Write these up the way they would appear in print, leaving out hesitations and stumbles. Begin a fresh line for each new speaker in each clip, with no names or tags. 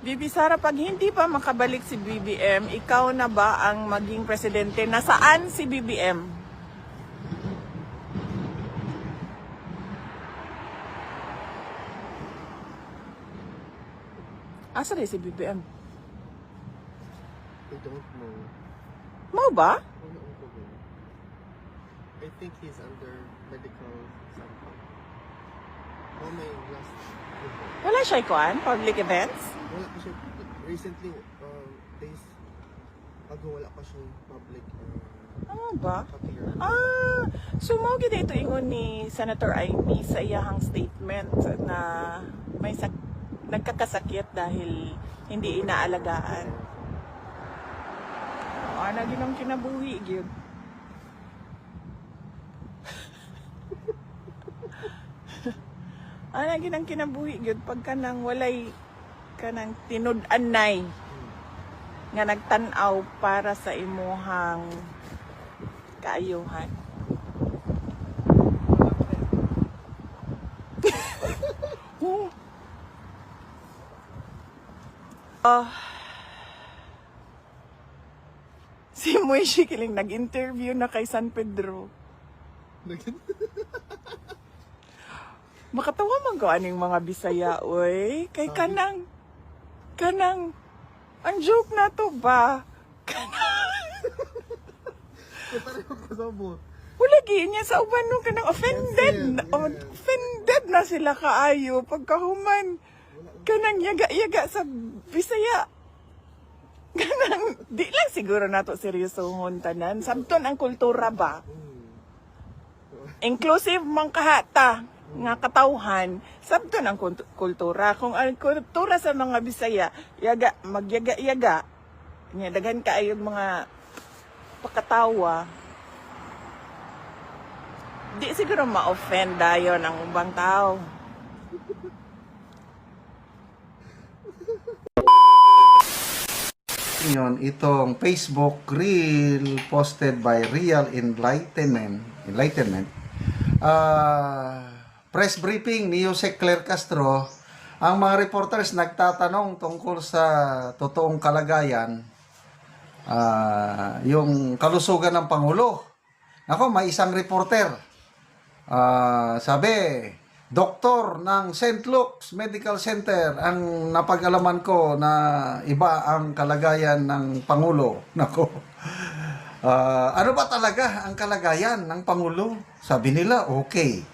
Bibi Sara, pag hindi pa makabalik si BBM, ikaw na ba ang maging presidente? Nasaan si BBM? Asa rin si BBM?
I don't know.
Mau ba?
Ano ang problema? I think he's under medical something. Oh, my last report.
Wala siya ikuan? Public events?
Wala pa siya, recently, days ago, wala pa siya public
Ano ba?
appearance.
So mo gid ito ingon ni Senator Amy sa iyahang statement na may nagkakasakit dahil hindi inaalagaan. Ana ginang kinabuhi gyud. Ana ginang kinabuhi gyud pagka nang walay kanang tinud-anay nga nagtan-aw para sa imuhang kaayuhan. Si Moishi Kiling nag-interview na kay San Pedro. Makatawa man ko aning mga Bisaya, oy. Kay kanang, ang joke na to ba?
Pareho ko sa mo.
Wala niya sa uban nung kanang offended.
Yes, yes.
Offended na sila kaayo pagkahuman. Kanang yaga-yaga sa Bisaya. Kanang, di lang siguro nato seryosohon tanan. Sabton ang kultura ba? Inclusive mang kahata nga katawhan, sabton ang kultura. Kung ang kultura sa mga Bisaya, yaga, magyaga-yaga, nga daghan kaayo mga pakatawa, di siguro ma-offend dayon ang ubang tao.
Yun, itong Facebook reel posted by Real Enlightenment. Press briefing ni Jose Claire Castro. Ang mga reporters nagtatanong tungkol sa totoong kalagayan, yung kalusugan ng Pangulo. Ako, may isang reporter. Sabi, doktor ng St. Luke's Medical Center ang napag-alaman ko na iba ang kalagayan ng Pangulo. Nako. Ano ba talaga ang kalagayan ng Pangulo? Sabi nila, okay.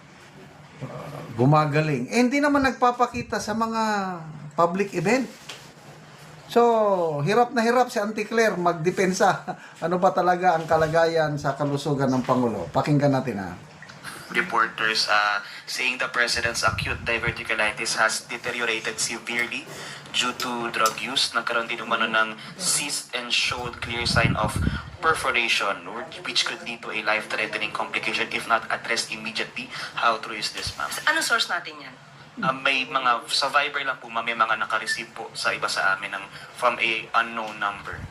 Gumagaling. Hindi naman nagpapakita sa mga public event. So, hirap na hirap si Auntie Claire magdepensa. Ano ba talaga ang kalagayan sa kalusugan ng Pangulo? Pakinggan natin ha.
Reporters saying the president's acute diverticulitis has deteriorated severely due to drug use. Nagkaroon din umano ng cyst and showed clear sign of perforation, which could lead to a life-threatening complication if not addressed immediately. How true is this, ma'am?
Ano source natin yan?
May mga survivor lang po, ma'am, may mga nakareceive po sa iba sa amin from a unknown number.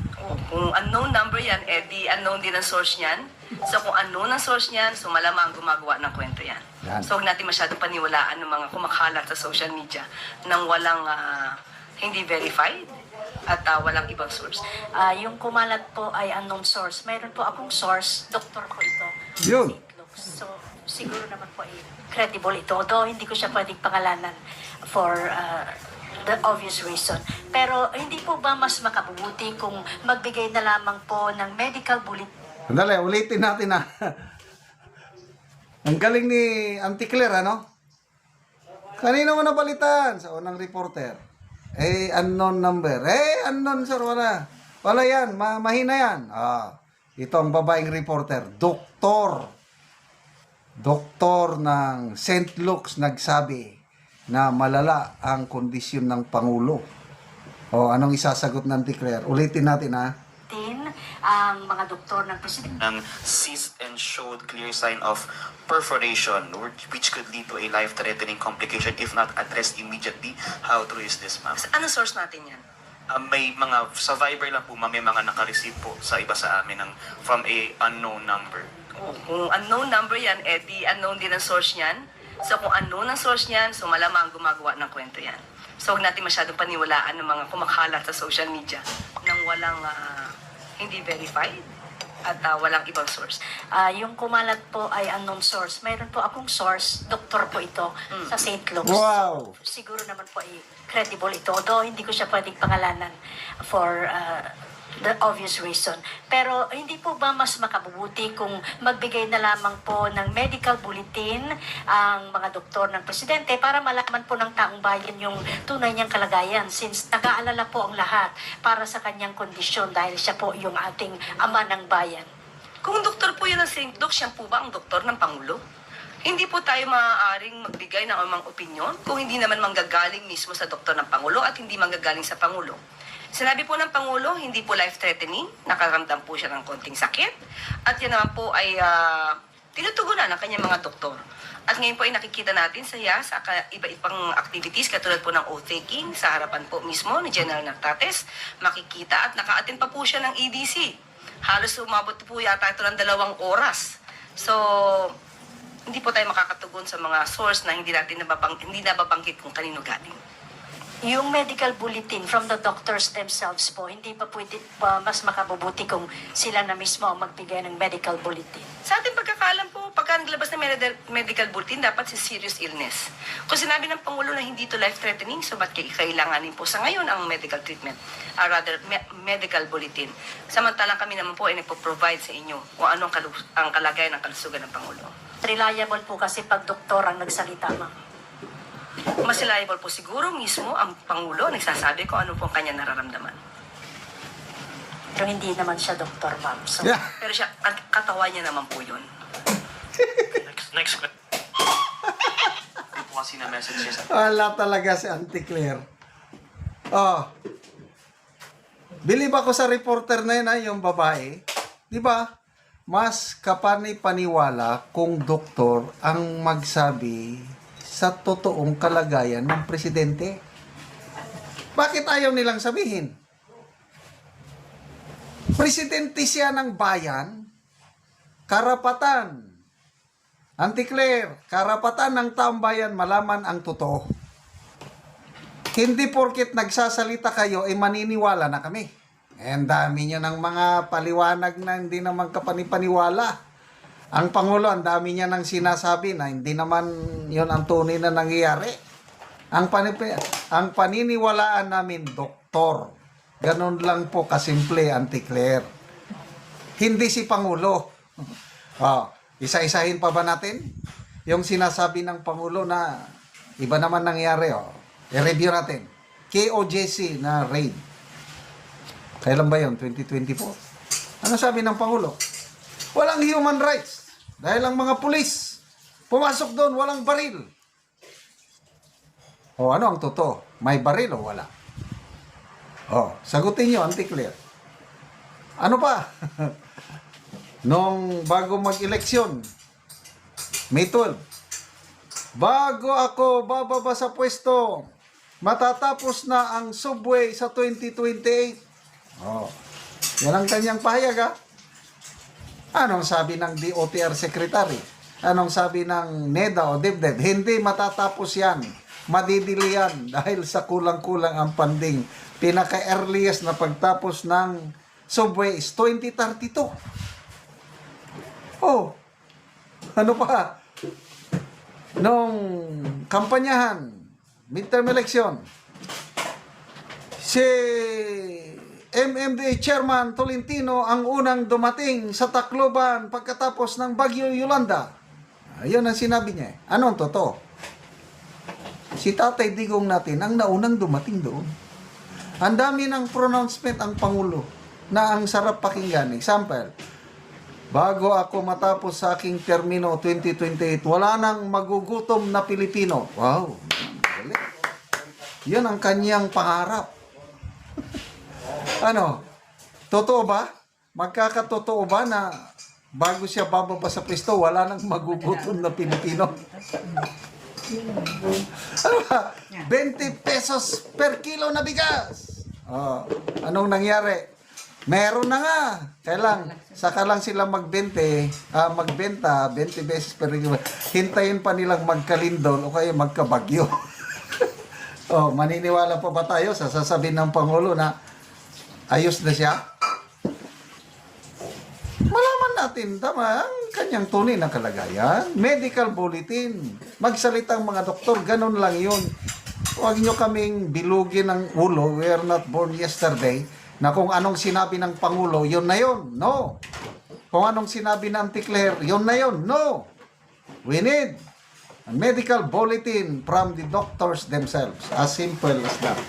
Kung unknown number yan, di unknown din ang source niyan. So kung unknown ang source niyan, so malamang gumagawa ng kwento yan.
Yan.
So huwag natin masyadong paniwalaan ng mga kumakalat sa social media nang walang hindi verified at walang ibang source.
Yung kumalat po ay unknown source. Mayroon po akong source, doktor ko ito.
Yun.
St. Luke's. So, siguro naman po ay credible ito. Though hindi ko siya pwedeng pangalanan for the obvious reason. Pero hindi po ba mas makabubuti kung magbigay na lamang po ng medical bulletin?
Sandali, ulitin natin ha. Ang galing ni Auntie Claire, ano? Kanina mo nabalitaan sa unang reporter. Unknown number. Unknown, sir, wala. Wala yan, mahina yan. Ito ang babaeng reporter. Doktor ng St. Luke's nagsabi na malala ang kondisyon ng Pangulo. Anong isasagot ng Auntie Claire? Ulitin natin, ha?
Ang mga doktor ng presidente.
Ng cyst and showed clear sign of perforation, which could lead to a life-threatening complication if not addressed immediately. How true is this, ma'am?
Ano source natin yan?
May mga survivor lang po, ma'am, may mga nakareceive po sa iba sa amin from a unknown number.
Kung unknown number yan, di unknown din ang source niyan. So kung ano ng source niyan, so malamang gumagawa ng kwento yan. So huwag natin masyadong paniwalaan ng mga kumakalat sa social media nang walang hindi verified at walang ibang source.
Yung kumalat po ay unknown source. Mayroon po akong source, doktor po ito sa St. Luke's.
Wow!
Siguro naman po ay credible ito. Though hindi ko siya pwedeng pangalanan for the obvious reason. Pero hindi po ba mas makabubuti kung magbigay na lamang po ng medical bulletin ang mga doktor ng presidente para malaman po ng taong bayan yung tunay niyang kalagayan, since nag-aalala po ang lahat para sa kanyang kondisyon dahil siya po yung ating ama ng bayan.
Kung doktor po yan ng St. Luke, siya po ba ang doktor ng Pangulo? Hindi po tayo maaaring magbigay ng amang opinyon kung hindi naman manggagaling mismo sa doktor ng Pangulo at hindi manggagaling sa Pangulo. Sinabi po ng Pangulo, hindi po life-threatening, nakaramdam po siya ng konting sakit, at yan naman po ay tinutugunan ng kanyang mga doktor. At ngayon po ay nakikita natin sa iba-ibang activities, katulad po ng oath-taking sa harapan po mismo ni General Natates, makikita at naka-attend pa po siya ng EDC. Halos umabot po yata ito ng 2 oras. So, hindi po tayo makakatugon sa mga source na hindi nababanggit kung kanino galing.
Yung medical bulletin from the doctors themselves po, hindi pa pwede pa mas makabubuti kung sila na mismo ang magbigay ng medical bulletin.
Sa ating pagkakalam po, pagka naglabas ng medical bulletin, dapat si serious illness. Kung sinabi ng Pangulo na hindi to life-threatening, so ba't kailanganin po sa ngayon ang medical treatment? Medical bulletin. Samantalang kami naman po ay nagpo-provide sa inyo kung anong ang kalagayan ng kalusugan ng Pangulo.
Reliable po kasi pag doktor ang nagsalita, ma'am.
Mas reliable po siguro mismo ang Pangulo nagsasabi kung ano po ang kanya nararamdaman.
Pero hindi naman siya doktor, ma'am. So,
Yeah.
Pero siya, ang katawan niya naman po yun.
Next question. Hindi po kasi na message siya sa
Wala talaga si Auntie Claire. Oh. Bilib ako sa reporter na yun, yung babae. Di ba? Mas kapani-paniwala kung doktor ang magsabi sa totoong kalagayan ng presidente. Bakit ayaw nilang sabihin? Presidente siya ng bayan, karapatan. Auntie Claire, karapatan ng taong bayan malaman ang totoo. Hindi porket nagsasalita kayo ay maniniwala na kami. Ang dami nyo ng mga paliwanag na hindi naman kapanipaniwala. Ang Pangulo, ang dami niya nang sinasabi na hindi naman yon ang tunay na nangyayari. Ang paniniwalaan namin, doktor. Ganon lang po kasimple, Auntie Claire. Hindi si Pangulo. Isa-isahin pa ba natin? Yung sinasabi ng Pangulo na iba naman nangyari. I-review natin. KOJC na raid. Kailan ba yun? 2024? Ano sabi ng Pangulo? Walang human rights. Dahil ang mga pulis, pumasok doon, walang baril. Ano ang totoo? May baril o wala? Sagutin nyo, Auntie Claire. Ano pa? Nung bago mag-eleksyon, May 12, bago ako bababa sa pwesto, matatapos na ang subway sa 2028. Yan ang kanyang pahayag, ha? Anong sabi ng DOTR Secretary? Anong sabi ng NEDA o DepDep? Hindi matatapos yan. Madidili yan dahil sa kulang-kulang ang funding. Pinaka-earliest na pagtapos ng subway is 2032. Ano pa? Nung kampanyahan, midterm election, si MMDA Chairman Tolentino ang unang dumating sa Tacloban pagkatapos ng Bagyo Yolanda. Ayun ang sinabi niya. Anong totoo? Si Tatay Digong natin ang naunang dumating doon. Ang dami ng pronouncement ang Pangulo na ang sarap pakinggan. Example, bago ako matapos sa aking termino 2028, wala nang magugutom na Pilipino. Wow! Yun ang kanyang pangarap. Totoo ba? Magkakatotoo ba na bago siya bababa sa pwesto, wala nang magugutom na Pilipino? 20 pesos per kilo na bigas. Anong nangyari? Meron na nga. Kailang, saka lang sila magbenta 20 beses per kilo. Hintayin pa nilang magkalindol o kaya magkabagyo. Oh, maniniwala pa ba tayo sa sasabihin ng Pangulo na ayos na siya? Malaman natin tama ang kanyang tunay na kalagayan. Medical bulletin. Magsalitang mga doktor, ganun lang yun. Huwag nyo kaming bilugin ng ulo. We are not born yesterday. Na kung anong sinabi ng Pangulo, yun na yun. No. Kung anong sinabi ng Ticler, yun na yun. No. We need a medical bulletin from the doctors themselves. As simple as that.